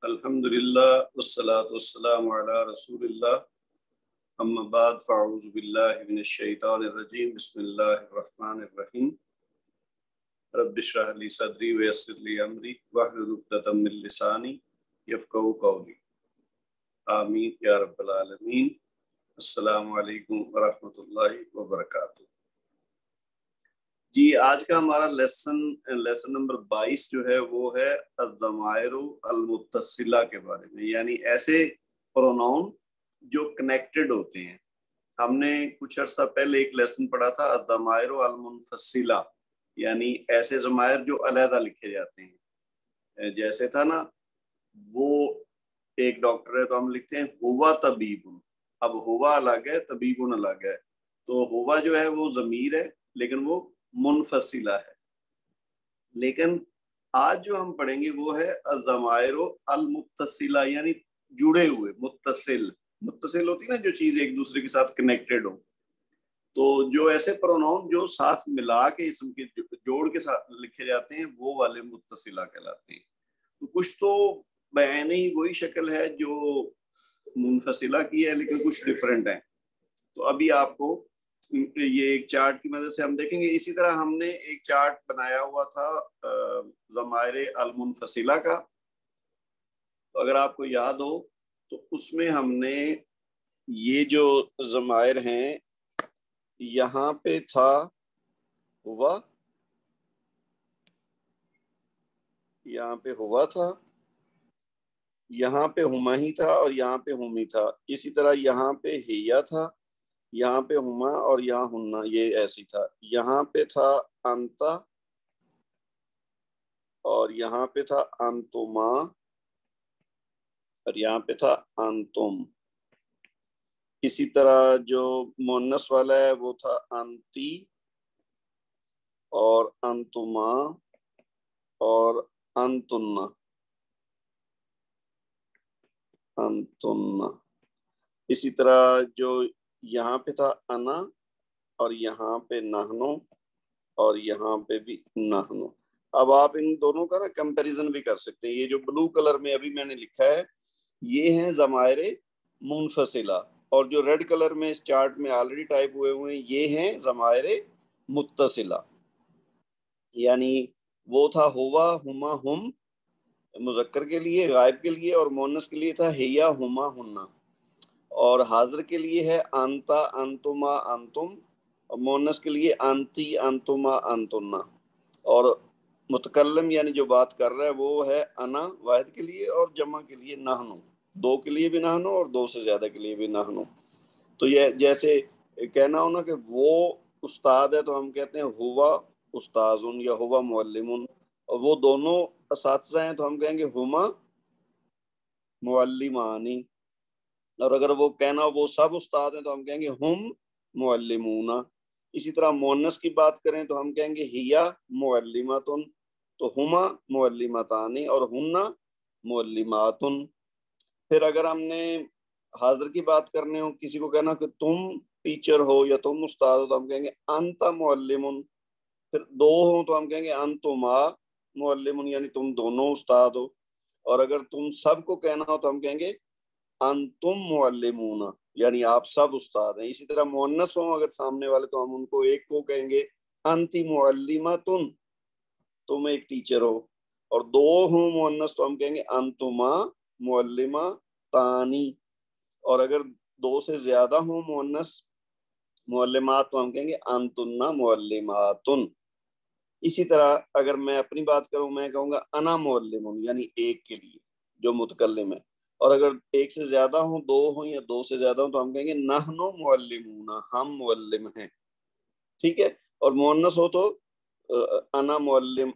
الحمدللہ والصلاة والسلام علی رسول اللہ اما بعد فاعوذ باللہ من الشیطان الرجیم بسم اللہ الرحمن الرحیم رب اشرح لی صدری ویسر لی امری واحلل عقدۃ من لسانی یفقہوا قولی آمین یا رب العالمین۔ السلام علیکم ورحمۃ اللہ وبرکاتہ۔ جی آج کا ہمارا لیسن نمبر 22 جو ہے وہ ہے الضمائر المتصلہ کے بارے میں، یعنی ایسے پروناؤن جو کنیکٹڈ ہوتے ہیں۔ ہم نے کچھ عرصہ پہلے ایک لیسن پڑھا تھا الضمائر المنفصلہ، یعنی ایسے ضمائر جو علیحدہ لکھے جاتے ہیں۔ جیسے تھا نا، وہ ایک ڈاکٹر ہے تو ہم لکھتے ہیں ہوا طبیب، اب ہوا الگ ہے طبیب الگ ہے، تو ہوا جو ہے وہ ضمیر ہے لیکن وہ منفصلہ ہے۔ لیکن آج جو ہم پڑھیں گے وہ ہے الضمائر المتصلہ، یعنی جڑے ہوئے، متصل ہوتی ہے نا جو چیز ایک دوسرے کے ساتھ کنیکٹڈ ہو، تو جو ایسے پروناؤن جو ساتھ ملا کے اسم کے جوڑ کے ساتھ لکھے جاتے ہیں وہ والے متصلہ کہلاتے ہیں۔ تو کچھ تو بیان ہی وہی شکل ہے جو منفصلہ کی ہے لیکن کچھ ڈفرینٹ ہیں۔ تو ابھی آپ کو یہ ایک چارٹ کی مدد سے ہم دیکھیں گے۔ اسی طرح ہم نے ایک چارٹ بنایا ہوا تھا ضمائر المنفصلہ کا، تو اگر آپ کو یاد ہو تو اس میں ہم نے یہ جو ضمائر ہیں، یہاں پہ تھا ہوا، یہاں پہ ہوا تھا، یہاں پہ ہما ہی تھا اور یہاں پہ ہمی تھا۔ اسی طرح یہاں پہ ہیا تھا، یہاں پہ ہما اور یہاں ہننا، یہ ایسی تھا۔ یہاں پہ تھا انتا اور یہاں پہ تھا انتما اور یہاں پہ تھا انتم۔ اسی طرح جو مونس والا ہے وہ تھا انتی اور انتما اور انتن۔ اسی طرح جو یہاں پہ تھا انا اور یہاں پہ نحنو اور یہاں پہ بھی نحنو۔ اب آپ ان دونوں کا نا کمپیریزن بھی کر سکتے ہیں۔ یہ جو بلو کلر میں ابھی میں نے لکھا ہے یہ ہیں ضمائر منفصلہ، اور جو ریڈ کلر میں اس چارٹ میں آلریڈی ٹائپ ہوئے ہوئے ہیں یہ ہیں ضمائر متصلہ۔ یعنی وہ تھا ہوا ہما ہم مذکر کے لیے، غائب کے لیے، اور مونس کے لیے تھا ہیا ہما ہننا، اور حاضر کے لیے ہے انتا انتما انتم، اور مونس کے لیے انتی انتما انتنا، اور متکلم یعنی جو بات کر رہا ہے وہ ہے انا واحد کے لیے، اور جمع کے لیے نحنو، دو کے لیے بھی نحنو اور دو سے زیادہ کے لیے بھی نحنو۔ تو یہ جیسے کہنا ہونا کہ وہ استاد ہے تو ہم کہتے ہیں ہوا استاذن یا ہوا معلمن، اور وہ دونوں اساتذہ ہیں تو ہم کہیں گے ہما معلمانی، اور اگر وہ کہنا وہ سب استاد ہیں تو ہم کہیں گے ہم معلمون۔ اسی طرح مونس کی بات کریں تو ہم کہیں گے ہیا معلماتن، تو ہما معلمتانی اور ہننا معلماتن۔ پھر اگر ہم نے حاضر کی بات کرنے ہو، کسی کو کہنا کہ تم ٹیچر ہو یا تم استاد ہو تو ہم کہیں گے انت معلمن۔ پھر دو ہوں تو ہم کہیں گے انتما معلمن، یعنی تم دونوں استاد ہو، اور اگر تم سب کو کہنا ہو تو ہم کہیں گے انتم معلمون، یعنی آپ سب استاد ہیں۔ اسی طرح مؤنث ہوں اگر سامنے والے تو ہم ان کو ایک کو کہیں گے انتی معلماتن، تم ایک ٹیچر ہو، اور دو ہوں مؤنث تو ہم کہیں گے انتما معلماتانی، اور اگر دو سے زیادہ ہوں مؤنث معلمات تو ہم کہیں گے انتن معلماتن۔ اسی طرح اگر میں اپنی بات کروں میں کہوں گا انا معلم، یعنی ایک کے لیے جو متکلم ہے، اور اگر ایک سے زیادہ ہوں، دو ہوں یا دو سے زیادہ ہوں تو ہم کہیں گے نحن معلمون، ہم معلم ہیں، ٹھیک ہے۔ اور مؤنث ہو تو انا معلم،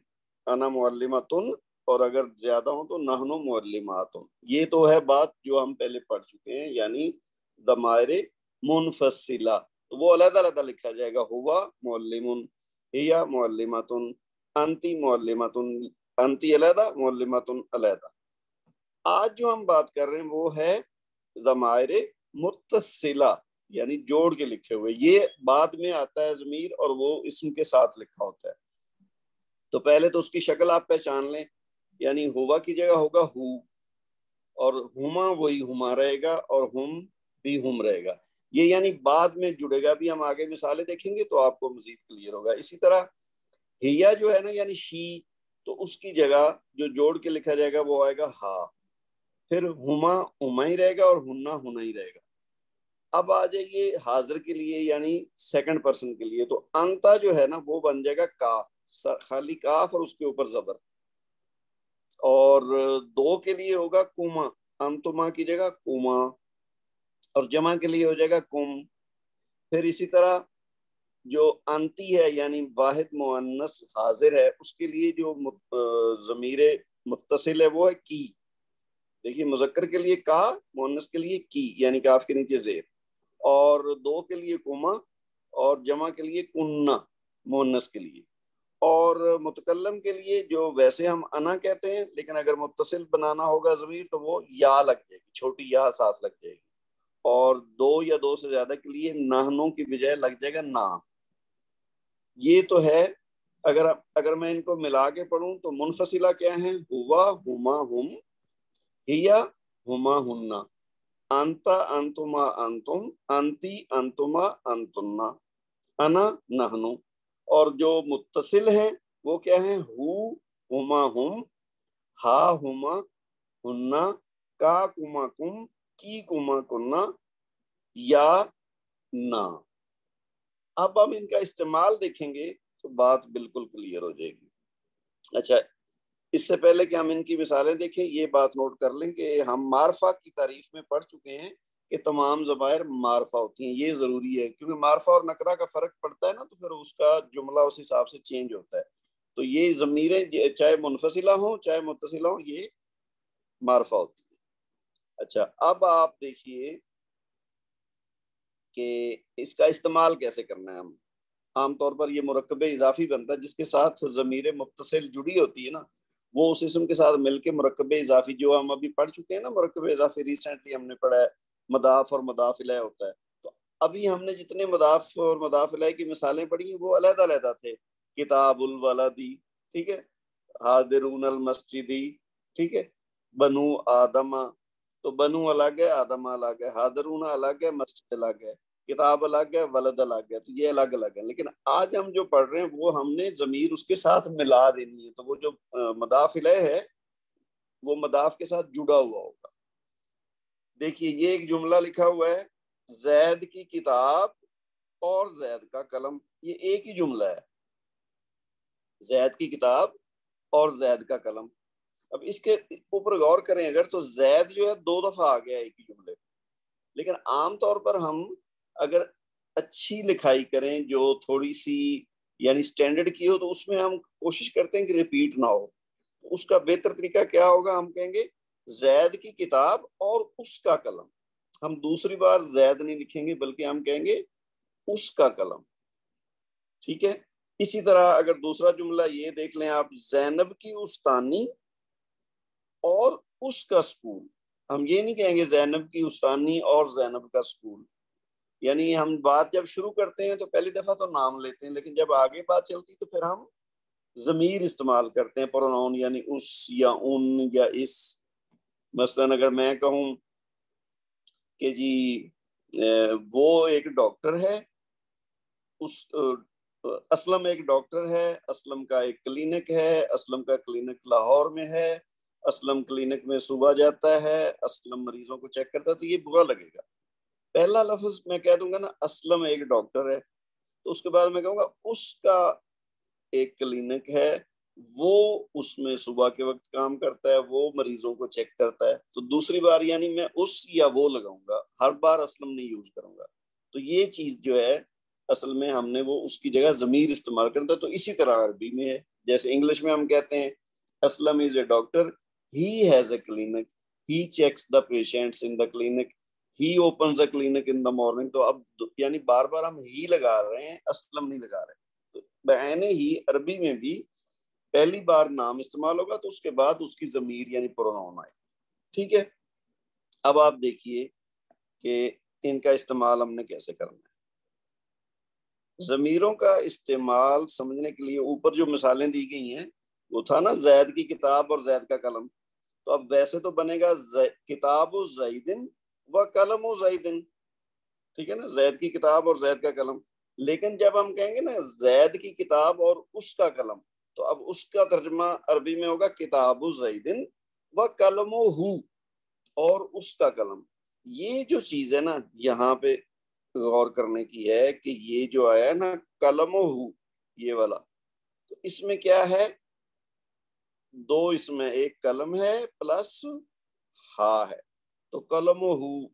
انا معلماتن، اور اگر زیادہ ہوں تو نحن معلماتن۔ یہ تو ہے بات جو ہم پہلے پڑھ چکے ہیں، یعنی ضمائر منفصلہ، تو وہ علیحدہ علیحدہ لکھا جائے گا، ہوا معلم، ہیا معلماتن، انتی معلماتن، انتی علیحدہ معلماتن علیحدہ۔ آج جو ہم بات کر رہے ہیں وہ ہے ضمائر متصلہ، یعنی جوڑ کے لکھے ہوئے۔ یہ بعد میں آتا ہے ضمیر اور وہ اسم کے ساتھ لکھا ہوتا ہے۔ تو پہلے تو اس کی شکل آپ پہچان لیں، یعنی ہوا کی جگہ ہوگا ہو، اور ہما وہی ہما رہے گا اور ہم بھی ہم رہے گا. یہ یعنی بعد میں جڑے گا بھی, ہم آگے مثالیں دیکھیں گے تو آپ کو مزید کلیئر ہوگا. اسی طرح ہیا جو ہے نا یعنی شی, تو اس کی جگہ جو جوڑ کے لکھا جائے گا وہ آئے گا ہا, پھر ہما ہما ہی رہے گا اور ہننا ہونا ہی رہے گا. اب آ جائیے حاضر کے لیے یعنی سیکنڈ پرسن کے لیے, تو انتا جو ہے نا وہ بن جائے گا کا, خالی کاف اور اس کے اوپر زبر. اور دو کے لیے ہوگا کما, انتما کی جگہ کما, اور جمع کے لیے ہو جائے گا کم. پھر اسی طرح جو انتی ہے یعنی واحد مؤنث حاضر ہے, اس کے لیے جو ضمیر متصل ہے وہ ہے کی. دیکھیے مذکر کے لیے کا, مؤنث کے لیے کی یعنی کاف کے نیچے زیر, اور دو کے لیے کما, اور جمع کے لیے کننا مؤنث کے لیے. اور متکلم کے لیے جو ویسے ہم انا کہتے ہیں, لیکن اگر متصل بنانا ہوگا ضمیر تو وہ یا لگ جائے گی, چھوٹی یا ساتھ لگ جائے گی. اور دو یا دو سے زیادہ کے لیے نہنوں کی بجائے لگ جائے گا نا. یہ تو ہے. اگر میں ان کو ملا کے پڑھوں تو منفصلہ کیا ہیں, ہوا ہما ہم, ہیا ہما ہننا, انتا انتما انتم, انتی انتما انتنا, انا نہنو. اور جو متصل ہیں وہ کیا ہیں, ہو ہما ہم, ہا ہما ہننا, کا کما کم, کی کما کننا, یا نا. اب ہم ان کا استعمال دیکھیں گے تو بات بالکل کلیئر ہو جائے گی. اچھا, اس سے پہلے کہ ہم ان کی مثالیں دیکھیں, یہ بات نوٹ کر لیں کہ ہم معرفہ کی تعریف میں پڑھ چکے ہیں کہ تمام ضمائر معرفہ ہوتی ہیں. یہ ضروری ہے کیونکہ معرفہ اور نکرہ کا فرق پڑتا ہے نا, تو پھر اس کا جملہ اس حساب سے چینج ہوتا ہے. تو یہ ضمیریں چاہے منفصلہ ہوں چاہے متصلہ ہوں, یہ معرفہ ہوتی ہے. اچھا, اب آپ دیکھیے کہ اس کا استعمال کیسے کرنا ہے. ہم عام طور پر یہ مرکب اضافی بنتا ہے جس کے ساتھ ضمیر متصل جڑی ہوتی ہے نا, وہ اس اسم کے ساتھ مل کے مرکب اضافی, جو ہم ابھی پڑھ چکے ہیں نا مرکب اضافی, ریسنٹلی ہم نے پڑھا ہے, مضاف اور مضاف الیہ ہوتا ہے. تو ابھی ہم نے جتنے مضاف اور مضاف الیہ کی مثالیں پڑھی ہیں وہ علیحدہ علیحدہ تھے. کتاب الولدی, ٹھیک ہے, حاضرون المسجدی, ٹھیک ہے, بنو آدم, تو بنو الگ ہے, آدم الگ ہے, حاضرون الگ ہے, مسجد الگ ہے, کتاب الگ ہے, ولد الگ ہے. تو یہ الگ الگ ہے. لیکن آج ہم جو پڑھ رہے ہیں وہ ہم نے ضمیر اس کے ساتھ ملا دینی ہے. تو وہ جو مضاف الیہ ہے وہ مضاف کے ساتھ جڑا ہوا ہوگا. دیکھیے یہ ایک جملہ لکھا ہوا ہے, زید کی کتاب اور زید کا قلم. یہ ایک ہی جملہ ہے, زید کی کتاب اور زید کا قلم. اب اس کے اوپر غور کریں اگر, تو زید جو ہے دو دفعہ آ گیا ایک ہی جملے. لیکن عام طور پر ہم اگر اچھی لکھائی کریں جو تھوڑی سی یعنی سٹینڈرڈ کی ہو, تو اس میں ہم کوشش کرتے ہیں کہ ریپیٹ نہ ہو. اس کا بہتر طریقہ کیا ہوگا, ہم کہیں گے زید کی کتاب اور اس کا قلم. ہم دوسری بار زید نہیں لکھیں گے بلکہ ہم کہیں گے اس کا قلم. ٹھیک ہے. اسی طرح اگر دوسرا جملہ یہ دیکھ لیں آپ, زینب کی استانی اور اس کا سکول. ہم یہ نہیں کہیں گے زینب کی استانی اور زینب کا سکول. یعنی ہم بات جب شروع کرتے ہیں تو پہلی دفعہ تو نام لیتے ہیں, لیکن جب آگے بات چلتی تو پھر ہم ضمیر استعمال کرتے ہیں, پروناؤن, یعنی اس یا ان یا اس. مثلا اگر میں کہوں کہ جی وہ ایک ڈاکٹر ہے, اس اسلم ایک ڈاکٹر ہے, اسلم کا ایک کلینک ہے, اسلم کا کلینک لاہور میں ہے, اسلم کلینک میں صبح جاتا ہے, اسلم مریضوں کو چیک کرتا ہے, تو یہ برا لگے گا. پہلا لفظ میں کہہ دوں گا نا اسلم ایک ڈاکٹر ہے, تو اس کے بعد میں کہوں گا اس کا ایک کلینک ہے, وہ اس میں صبح کے وقت کام کرتا ہے, وہ مریضوں کو چیک کرتا ہے. تو دوسری بار یعنی میں اس یا وہ لگاؤں گا, ہر بار اسلم نہیں یوز کروں گا. تو یہ چیز جو ہے اصل میں ہم نے وہ اس کی جگہ ضمیر استعمال کرتا ہے. تو اسی طرح عربی میں ہے, جیسے انگلش میں ہم کہتے ہیں Aslam is a doctor, he has a clinic, he checks the patients in the clinic, he opens the clinic in the morning. تو اب یعنی بار بار ہم ہی لگا رہے ہیں, اسلم نہیں لگا رہے. تو بعین ہی عربی میں بھی پہلی بار نام استعمال ہوگا تو اس کے بعد اس کی ضمیر یعنی پروناؤن آئے. ٹھیک ہے. اب آپ دیکھیے کہ ان کا استعمال ہم نے کیسے کرنا ہے. ضمیروں کا استعمال سمجھنے کے لیے اوپر جو مثالیں دی گئی ہیں وہ تھا نا زید کی کتاب اور زید کا قلم. تو اب ویسے تو بنے گا کتاب زیدن و قلم زیدن، ٹھیک ہے نا، زید کی کتاب اور زید کا قلم. لیکن جب ہم کہیں گے نا زید کی کتاب اور اس کا قلم، تو اب اس کا ترجمہ عربی میں ہوگا کتاب زیدن و قلم اور اس کا قلم. یہ جو چیز ہے نا یہاں پہ غور کرنے کی ہے کہ یہ جو آیا ہے نا قلم یہ والا، تو اس میں کیا ہے، دو اس میں ایک قلم ہے پلس ہا ہے. تو قلم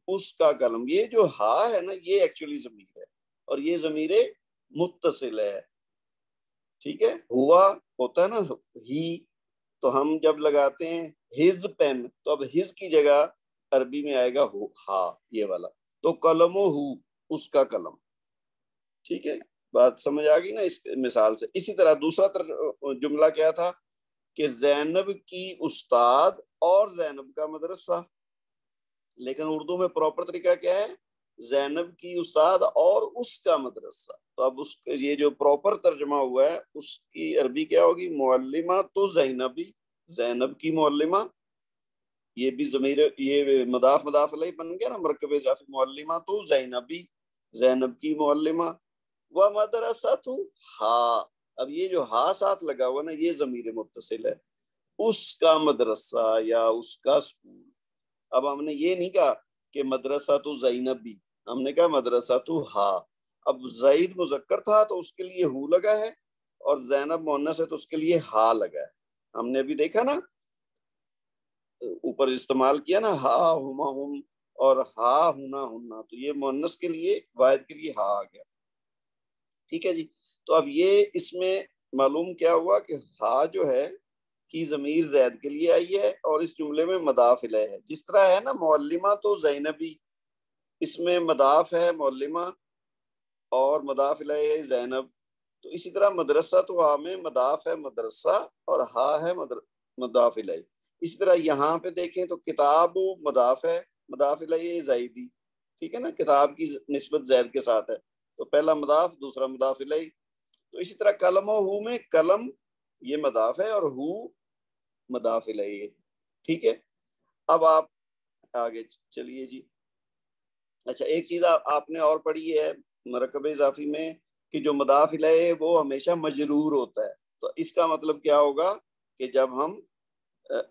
اس کا قلم، یہ جو ہا ہے نا یہ ایکچولی ضمیر ہے اور یہ ضمیر متصل ہے. ٹھیک ہے، ہوا ہوتا ہے نا ہی، تو ہم جب لگاتے ہیں ہز پین، تو اب ہز کی جگہ عربی میں آئے گا ہا یہ والا. تو قلم اس کا قلم. ٹھیک ہے، بات سمجھ آ گئی نا اس مثال سے. اسی طرح دوسرا جملہ کیا تھا کہ زینب کی استاد اور زینب کا مدرسہ. لیکن اردو میں پراپر طریقہ کیا ہے، زینب کی استاد اور اس کا مدرسہ. تو اب اس یہ جو پراپر ترجمہ ہوا ہے اس کی عربی کیا ہوگی، معلمہ تو زینبی، زینب کی معلمہ. یہ بھی ضمیر، یہ مضاف مضاف الیہ بن گیا نا، مرکب اضافی. معلمہ تو زینبی، زینب کی معلمہ. و مدرسہ تو ہا، اب یہ جو ہا ساتھ لگا ہوا نا یہ ضمیر متصل ہے، اس کا مدرسہ یا اس کا سکول. اب ہم نے یہ نہیں کہا کہ مدرسہ تو زینبی، ہم نے کہا مدرسہ تو ہا. اب زید مذکر تھا تو اس کے لیے ہو لگا ہے، اور زینب مؤنث ہے تو اس کے لیے ہا لگا ہے. ہم نے ابھی دیکھا نا اوپر استعمال کیا نا ہا ہما ہم اور ہا ہونا ہونا، تو یہ مؤنث کے لیے واحد کے لیے ہا آ گیا. ٹھیک ہے جی. تو اب یہ اس میں معلوم کیا ہوا کہ ہا جو ہے کی ضمیر زید کے لیے آئی ہے اور اس جملے میں مضاف الیہ ہے. جس طرح ہے نا معلمہ تو زینبی، اس میں مضاف ہے معلمہ اور مضاف الیہ ہے زینب. تو اسی طرح مدرسہ تو ہا میں مضاف ہے مدرسہ اور ہا ہے مضاف الیہ. اسی طرح یہاں پہ دیکھیں تو کتاب مضاف ہے، مضاف الیہ زیدی. ٹھیک ہے نا، کتاب کی نسبت زید کے ساتھ ہے، تو پہلا مضاف دوسرا مضاف الیہ. تو اسی طرح قلم و ہو میں قلم یہ مضاف ہے اور ہو مضاف الیہ. ٹھیک ہے، اب آپ آگے چلیے جی. اچھا ایک چیز آپ نے اور پڑھی ہے مرکب اضافی میں کہ جو مضاف الیہ ہے وہ ہمیشہ مجرور ہوتا ہے. تو اس کا مطلب کیا ہوگا کہ جب ہم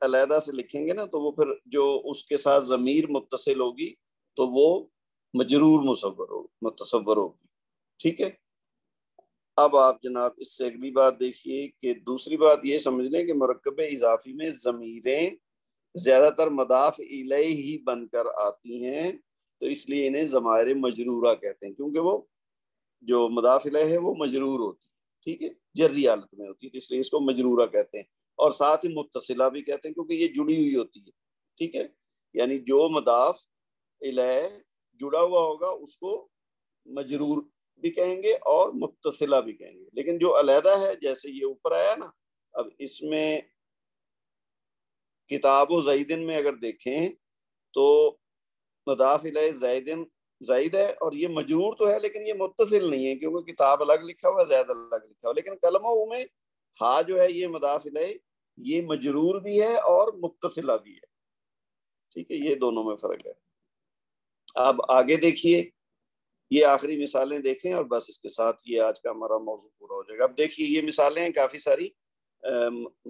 علیحدہ سے لکھیں گے نا تو وہ پھر جو اس کے ساتھ ضمیر متصل ہوگی تو وہ مجرور متصور ہوگی. ٹھیک ہے، اب آپ جناب اس سے اگلی بات دیکھیے کہ دوسری بات یہ سمجھ لیں کہ مرکب اضافی میں ضمیریں زیادہ تر مضاف الیہ ہی بن کر آتی ہیں، تو اس لیے انہیں ضمائر مجرورہ کہتے ہیں، کیونکہ وہ جو مضاف الیہ ہے وہ مجرور ہوتی ہے. ٹھیک ہے، جری حالت میں ہوتی ہے، تو اس لیے اس کو مجرورہ کہتے ہیں. اور ساتھ ہی متصلہ بھی کہتے ہیں کیونکہ یہ جڑی ہوئی ہوتی ہے. ٹھیک ہے، یعنی جو مضاف الیہ جڑا ہوا ہوگا اس کو مجرور بھی کہیں گے اور متصلہ بھی کہیں گے. لیکن جو علیحدہ ہے جیسے یہ اوپر آیا نا، اب اس میں کتاب و زیدن میں اگر دیکھیں تو مضاف الیہ زیدن زید ہے اور یہ مجرور تو ہے لیکن یہ متصل نہیں ہے کیونکہ کتاب الگ لکھا ہوا ہے زید الگ لکھا ہوا. لیکن قلم و میں ہا جو ہے یہ مضاف الیہ یہ مجرور بھی ہے اور متصلہ بھی ہے. ٹھیک ہے، یہ دونوں میں فرق ہے. اب آگے دیکھیے، یہ آخری مثالیں دیکھیں اور بس اس کے ساتھ یہ آج کا ہمارا موضوع پورا ہو جائے گا. اب دیکھیے یہ مثالیں ہیں کافی ساری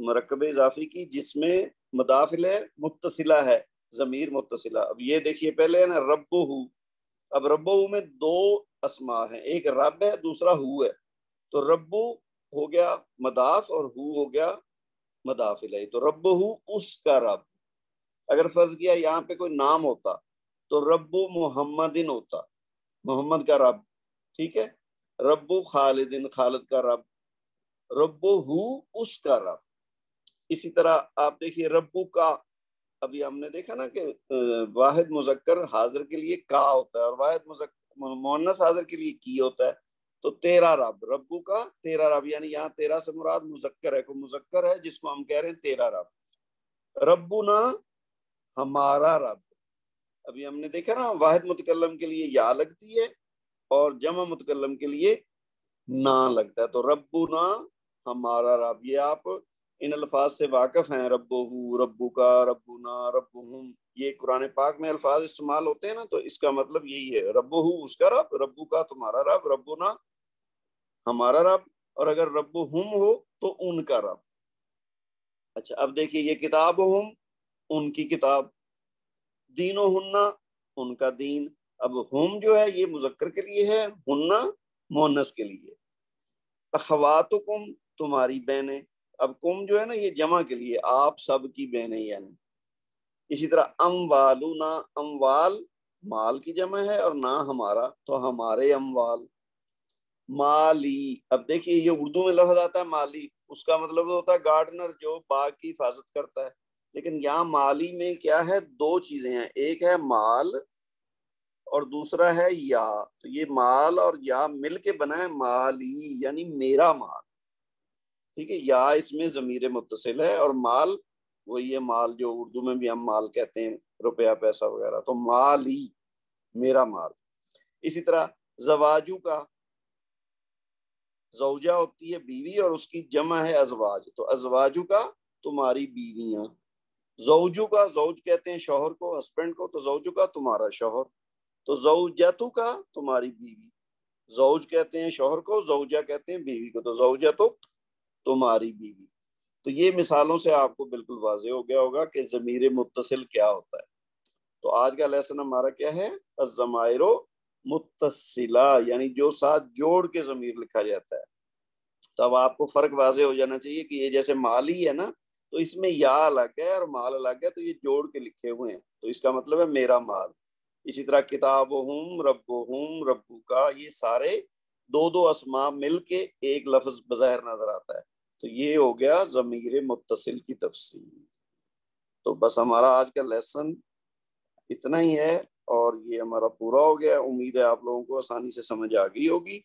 مرکب اضافی کی جس میں مضاف الیہ متصلہ ہے، ضمیر متصلہ. اب یہ دیکھیے پہلے ہے نا ربہ. اب ربہ میں دو اسماء ہیں، ایک رب ہے دوسرا ہو ہے. تو ربو ہو گیا مضاف اور ہو ہو گیا مضاف الیہ. تو ربہ اس کا رب. اگر فرض کیا یہاں پہ کوئی نام ہوتا تو رب محمدن ہوتا، محمد کا رب. ٹھیک ہے، رب خالدن خالد کا رب. رب ہو اس کا رب. اسی طرح آپ دیکھیے ربو کا، ابھی ہم نے دیکھا نا کہ واحد مذکر حاضر کے لیے کا ہوتا ہے اور واحد مؤنث حاضر کے لیے کی ہوتا ہے. تو تیرا رب، ربو کا تیرا رب، یعنی یہاں تیرا سے مراد مذکر ہے، کوئی مذکر ہے جس کو ہم کہہ رہے ہیں تیرا رب. ربنا ہمارا رب. ابھی ہم نے دیکھا نا واحد متکلم کے لیے یا لگتی ہے اور جمع متکلم کے لیے نا لگتا ہے. تو ربنا ہمارا رب، یہ آپ ان الفاظ سے واقف ہیں، ربہ، ربکا، ربنا، ربہم، یہ قرآن پاک میں الفاظ استعمال ہوتے ہیں نا، تو اس کا مطلب یہی ہے، ربہ اس کا رب، ربکا تمہارا رب، ربنا ہمارا رب، اور اگر ربہم ہو تو ان کا رب۔ اچھا اب دیکھیے یہ کتابہم ان کی کتاب، دینہن ان کا دین، اب ہم جو ہے یہ مذکر کے لیے ہے، ہن مؤنث کے لیے، اخواتکم تمہاری بہنیں، اب کم جو ہے نا یہ جمع کے لیے، آپ سب کی بہنیں یعنی۔ اسی طرح اموالنا، اموال مال کی جمع ہے، اور نہ ہمارا تو ہمارے اموال۔ مالی، اب دیکھیے یہ اردو میں لفظ آتا ہے مالی، اس کا مطلب ہوتا ہے گارڈنر جو باغ کی حفاظت کرتا ہے، لیکن یہاں مالی میں کیا ہے، دو چیزیں ہیں، ایک ہے مال اور دوسرا ہے یا، تو یہ مال اور یا مل کے بنا ہے مالی، یعنی میرا مال، ٹھیک ہے، یا اس میں ضمیر متصل ہے، اور مال وہی ہے مال جو اردو میں بھی ہم مال کہتے ہیں، روپیہ پیسہ وغیرہ، تو مالی میرا مال۔ اسی طرح زواجو کا، زوجہ ہوتی ہے بیوی اور اس کی جمع ہے ازواج، تو ازواجو کا تمہاری بیویاں، زوجو کا، زوج کہتے ہیں شوہر کو، ہسبینڈ کو، تو زوجو کا تمہارا شوہر، تو زوجتو کا تمہاری بیوی، زوج کہتے ہیں شوہر کو، زوجہ کہتے ہیں بیوی کو، تو زوجتو تمہاری بیوی۔ تو یہ مثالوں سے آپ کو بالکل واضح ہو گیا ہوگا کہ ضمیر متصل کیا ہوتا ہے۔ تو آج کا لیسن ہمارا کیا ہے، الضمائر متصلہ، یعنی جو ساتھ جوڑ کے ضمیر لکھا جاتا ہے۔ تو اب آپ کو فرق واضح ہو جانا چاہیے کہ یہ جیسے مال ہی ہے نا، تو اس میں یا الگ ہے اور مال الگ ہے، تو یہ جوڑ کے لکھے ہوئے ہیں، تو اس کا مطلب ہے میرا مال۔ اسی طرح کتابہم، ربہم، ربکا، یہ سارے دو دو اسماء مل کے ایک لفظ بظاہر نظر آتا ہے، تو یہ ہو گیا ضمیر متصل کی تفصیل۔ تو بس ہمارا آج کا لیسن اتنا ہی ہے، اور یہ ہمارا پورا ہو گیا، امید ہے آپ لوگوں کو آسانی سے سمجھ آ گئی ہوگی۔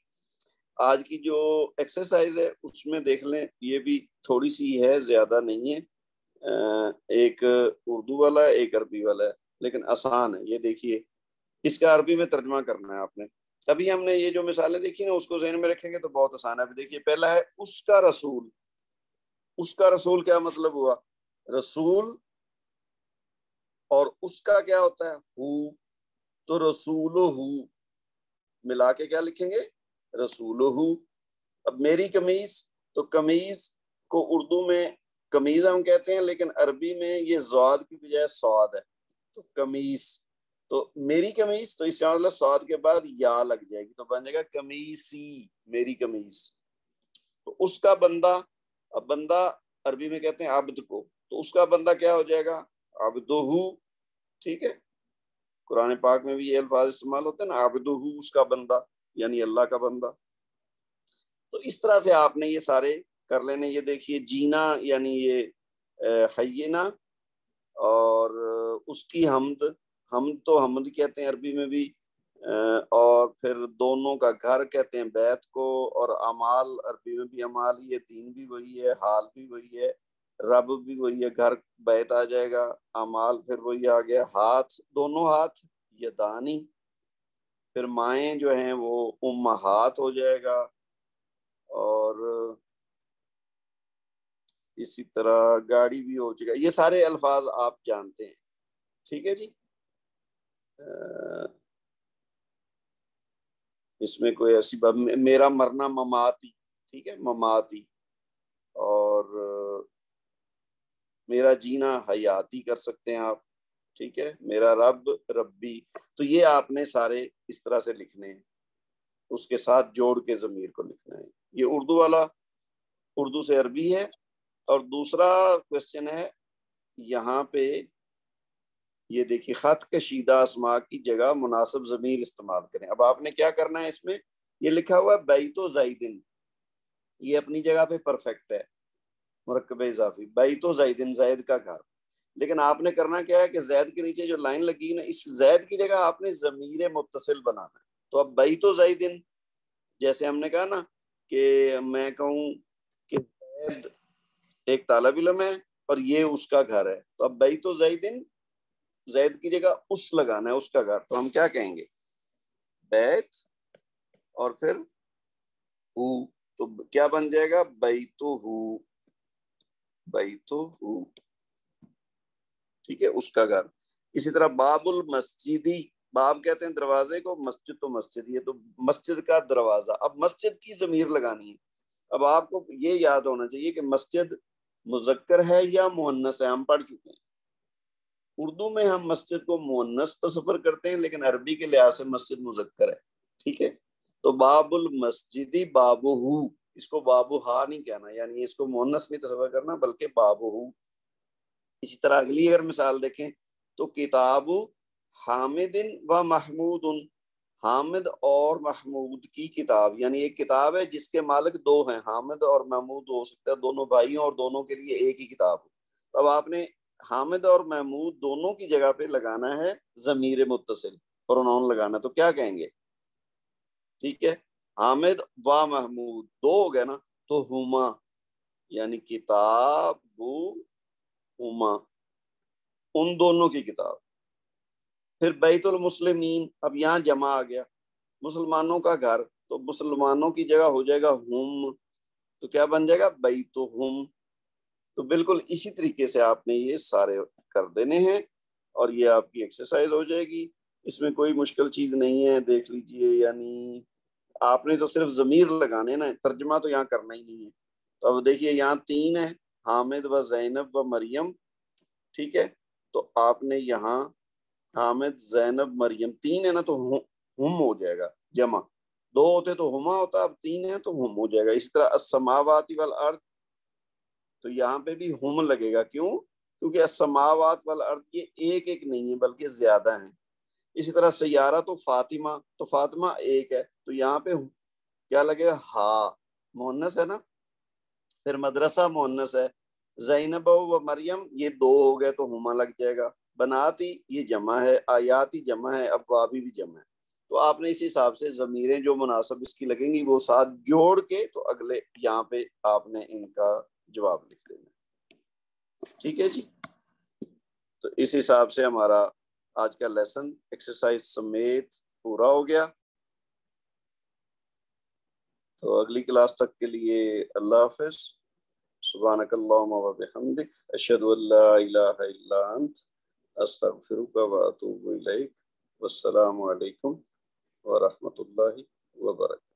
آج کی جو ایکسرسائز ہے اس میں دیکھ لیں، یہ بھی تھوڑی سی ہے، زیادہ نہیں ہے، ایک اردو والا ہے ایک عربی والا ہے، لیکن آسان ہے۔ یہ دیکھیے اس کا عربی میں ترجمہ کرنا ہے آپ نے، ابھی ہم نے یہ جو مثالیں دیکھی نا اس کو ذہن میں رکھیں گے تو بہت آسان ہے۔ ابھی دیکھیے پہلا ہے اس کا رسول، اس کا رسول کیا مطلب ہوا، رسول اور اس کا کیا ہوتا ہے، ہو، تو رسول ہو ملا کے کیا لکھیں گے، رسول ہو۔ اب میری قمیض، تو قمیض کو اردو میں قمیض ہم کہتے ہیں، لیکن عربی میں یہ زواد کی بجائے سواد ہے، تو قمیص، تو میری قمیض، تو اس کا مطلب سواد کے بعد یا لگ جائے گی، تو بن جائے گا قمیصی، میری قمیض۔ تو اس کا بندہ، اب بندہ عربی میں کہتے ہیں عبد کو، تو اس کا بندہ کیا ہو جائے گا، عبدہ، ٹھیک ہے، قرآن پاک میں بھی یہ الفاظ استعمال ہوتے ہیں نا، عبدہ اس کا بندہ، یعنی اللہ کا بندہ۔ تو اس طرح سے آپ نے یہ سارے کر لینے۔ یہ دیکھیے جینا یعنی یہ حینا، اور اس کی حمد، حمد تو حمد کہتے ہیں عربی میں بھی، اور پھر دونوں کا گھر کہتے ہیں بیت کو، اور امال عربی میں بھی امال ہی ہے، دین بھی وہی ہے، حال بھی وہی ہے، رب بھی وہی ہے، گھر بیت آ جائے گا، امال پھر وہی آ گیا، ہاتھ دونوں ہاتھ یدانی، پھر مائیں جو ہیں وہ امہات ہو جائے گا، اور اسی طرح گاڑی بھی ہو چکا، یہ سارے الفاظ آپ جانتے ہیں، ٹھیک ہے جی۔ اس میں کوئی ایسی بات، میرا مرنا مماتی، ٹھیک ہے، مماتی، اور میرا جینا حیاتی کر سکتے ہیں آپ، ٹھیک ہے، میرا رب ربی، تو یہ آپ نے سارے اس طرح سے لکھنے ہیں، اس کے ساتھ جوڑ کے ضمیر کو لکھنا ہے۔ یہ اردو والا اردو سے عربی ہے، اور دوسرا کوشچن ہے یہاں پہ، یہ دیکھیے خط کشیدہ اسماء کی جگہ مناسب ضمیر استعمال کریں۔ اب آپ نے کیا کرنا ہے، اس میں یہ لکھا ہوا ہے بیت و زیدن، یہ اپنی جگہ پہ پرفیکٹ ہے، مرکب اضافی، بیت و زیدن، زید کا گھر، لیکن آپ نے کرنا کیا ہے کہ زید کے نیچے جو لائن لگی نا، اس زید کی جگہ آپ نے ضمیر متصل بنانا ہے۔ تو اب بیت و زیدن، جیسے ہم نے کہا نا کہ میں کہوں کہ زید ایک طالب علم ہے اور یہ اس کا گھر ہے، تو اب بیت و زیدن، زید کی جگہ اس لگانا ہے، اس کا گھر، تو ہم کیا کہیں گے، بیت اور پھر ہو، تو کیا بن جائے گا، بیتو ہو، بیتہ، ٹھیک ہے، اس کا گھر. اسی طرح باب المسجدی، باب کہتے ہیں دروازے کو، مسجد تو مسجد، یہ تو مسجد کا دروازہ. اب مسجد کی ضمیر لگانی ہے. اب آپ کو یہ یاد ہونا چاہیے کہ مسجد مذکر ہے یا مؤنث ہے. ہم پڑھ چکے ہیں اردو میں ہم مسجد کو مؤنث تصور کرتے ہیں، لیکن عربی کے لحاظ سے مسجد مذکر ہے. ٹھیک ہے، تو باب المسجدی بابہ، اس کو بابو ہا نہیں کہنا، یعنی اس کو مؤنث نہیں تصور کرنا بلکہ بابہ. اسی طرح اگلی اگر مثال دیکھیں تو کتاب حامد و محمود، حامد اور محمود کی کتاب، یعنی ایک کتاب ہے جس کے مالک دو ہیں، حامد اور محمود ہو سکتا ہے دونوں بھائی اور دونوں کے لیے ایک ہی کتاب ہو. تو اب آپ نے حامد اور محمود دونوں کی جگہ پہ لگانا ہے ضمیر متصل، پروناؤن لگانا. تو کیا کہیں گے؟ ٹھیک ہے، حامد و محمود دو ہو گیا نا، تو ہما، یعنی کتاب ہما، ان دونوں کی کتاب. پھر بیت المسلمین، اب یہاں جمع آ گیا، مسلمانوں کا گھر، تو مسلمانوں کی جگہ ہو جائے گا ہم، تو کیا بن جائے گا؟ بیتہم. تو بالکل اسی طریقے سے آپ نے یہ سارے کر دینے ہیں اور یہ آپ کی ایکسرسائز ہو جائے گی. اس میں کوئی مشکل چیز نہیں ہے، دیکھ لیجئے. یعنی آپ نے تو صرف ضمیر لگانے نا، ترجمہ تو یہاں کرنا ہی نہیں ہے. تو اب دیکھیے یہاں تین ہے، حامد و زینب و مریم. ٹھیک ہے، تو آپ نے یہاں حامد زینب مریم تین ہے نا، تو ہم ہو جائے گا جمع. دو ہوتے تو ہما ہوتا، اب تین ہے تو ہم ہو جائے گا. اسی طرح السماوات والارض، تو یہاں پہ بھی ہم لگے گا. کیوں؟ کیونکہ السماوات والارض یہ ایک ایک نہیں ہے بلکہ زیادہ ہیں. اسی طرح سیارہ تو فاطمہ، تو فاطمہ ایک ہے، تو یہاں پہ کیا لگے گا؟ ہا، مؤنث ہے نا. پھر مدرسہ مؤنث ہے، زینب و مریم یہ دو ہو گئے تو ہما لگ جائے گا. بناتی یہ جمع ہے، آیاتی جمع ہے، ابوابی بھی جمع ہے. تو آپ نے اس حساب سے ضمیریں جو مناسب اس کی لگیں گی وہ ساتھ جوڑ کے تو اگلے یہاں پہ آپ نے ان کا جواب لکھ دینا. ٹھیک ہے جی، تو اس حساب سے ہمارا آج کا لیسن ایکسرسائز سمیت پورا ہو گیا. تو اگلی کلاس تک کے لیے اللہ حافظ. سبحانک اللہم و بحمدک، اشہد ان لا الہ الا انت، استغفرک و اتوب الیک. والسلام علیکم ورحمۃ اللہ وبرکاتہ.